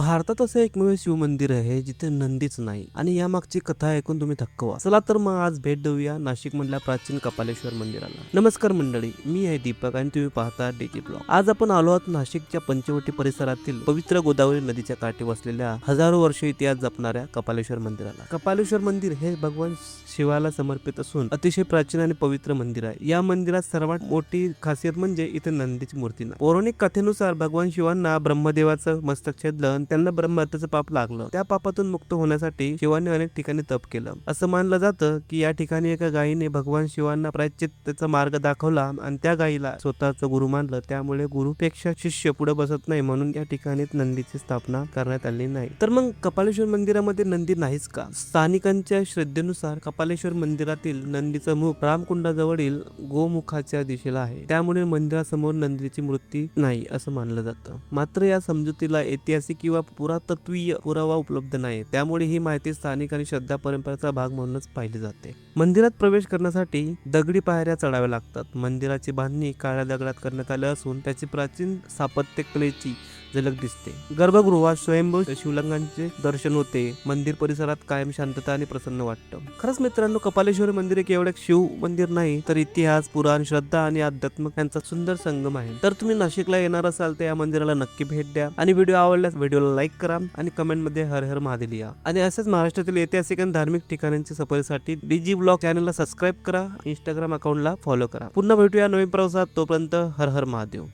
भारतात असं एकमेव शिवमंदिर आहे जिथे नंदीच नाही आणि यामागची कथा ऐकून तुम्ही थक्क व्हाल. चला तर मग आज भेट देऊया नाशिक मधल्या प्राचीन कपालेश्वर मंदिराला. नमस्कार मंडळी, मी आहे दीपक आणि तुम्ही पाहता डीजी ब्लॉग. आज आपण आलो आहोत नाशिकच्या पंचवटी परिसरातील पवित्र गोदावरी नदीच्या काठी वसलेल्या हजारो वर्ष इतिहास जपणाऱ्या कपालेश्वर मंदिराला. कपालेश्वर मंदिर हे भगवान शिवाला समर्पित असून अतिशय प्राचीन आणि पवित्र मंदिर आहे. या मंदिरात सर्वात मोठी खासियत म्हणजे इथे नंदीची मूर्ती नाही. पौराणिक कथेनुसार भगवान शिवांना ब्रह्मदेवाचं मस्तक छेदलं, त्यांना ब्रह्महत्येचं पाप लागलं. त्या पापातून मुक्त होण्यासाठी शिवाने अनेक ठिकाणी तप केलं. असं मानलं जातं की या ठिकाणी एका गायीने भगवान शिवांना प्रायश्चित्ताचा मार्ग दाखवला आणि त्या गायीला स्वतःचं गुरु मानलं. त्यामुळे गुरुपेक्षा शिष्य पुढे बसत नाही, म्हणून या ठिकाणी नंदीची स्थापना करण्यात आली नाही. तर मग कपालेश्वर मंदिरामध्ये नंदी नाहीच का? स्थानिकांच्या श्रद्धेनुसार कपालेश्वर मंदिरातील नंदीचं मुख रामकुंडाजवळील गोमुखाच्या दिशेला आहे. त्यामुळे मंदिरासमोर नंदीची मूर्ती नाही असं मानलं जातं. मात्र या समजुतीला ऐतिहासिक किंवा पुरातत्वीय पुरावा उपलब्ध नाही. त्यामुळे ही माहिती स्थानिक आणि श्रद्धा परंपरेचा भाग म्हणूनच पाहिली जाते. मंदिरात प्रवेश करण्यासाठी दगडी पायऱ्या चढाव्या लागतात. मंदिराची बांधणी काळ्या दगडात करण्यात आली असून त्याची प्राचीन स्थापत्य कलेची झलक दिसते. गर्भगृहात स्वयंभू शिवलिंगांचे दर्शन होते. मंदिर परिसरात कायम शांतता आणि प्रसन्न वाटतं. खरंच मित्रांनो, कपालेश्वर मंदिर एक एवढं शिव मंदिर नाही तर इतिहास, पुराण, श्रद्धा आणि अध्यात्म यांचा सुंदर संगम आहे. तर तुम्ही नाशिकला येणार असाल तर या मंदिराला नक्की भेट द्या आणि व्हिडिओ आवडल्यास व्हिडिओला लाईक करा आणि कमेंट मध्ये हर हर महादेव लिहा. आणि असेच महाराष्ट्रातील ऐतिहासिक आणि धार्मिक ठिकाणांच्या सफरीसाठी डीजी ब्लॉग चॅनलला सबस्क्राईब करा, इंस्टाग्राम अकाउंटला फॉलो करा. पुन्हा भेटूया नवीन प्रवासात. तोपर्यंत हर हर महादेव.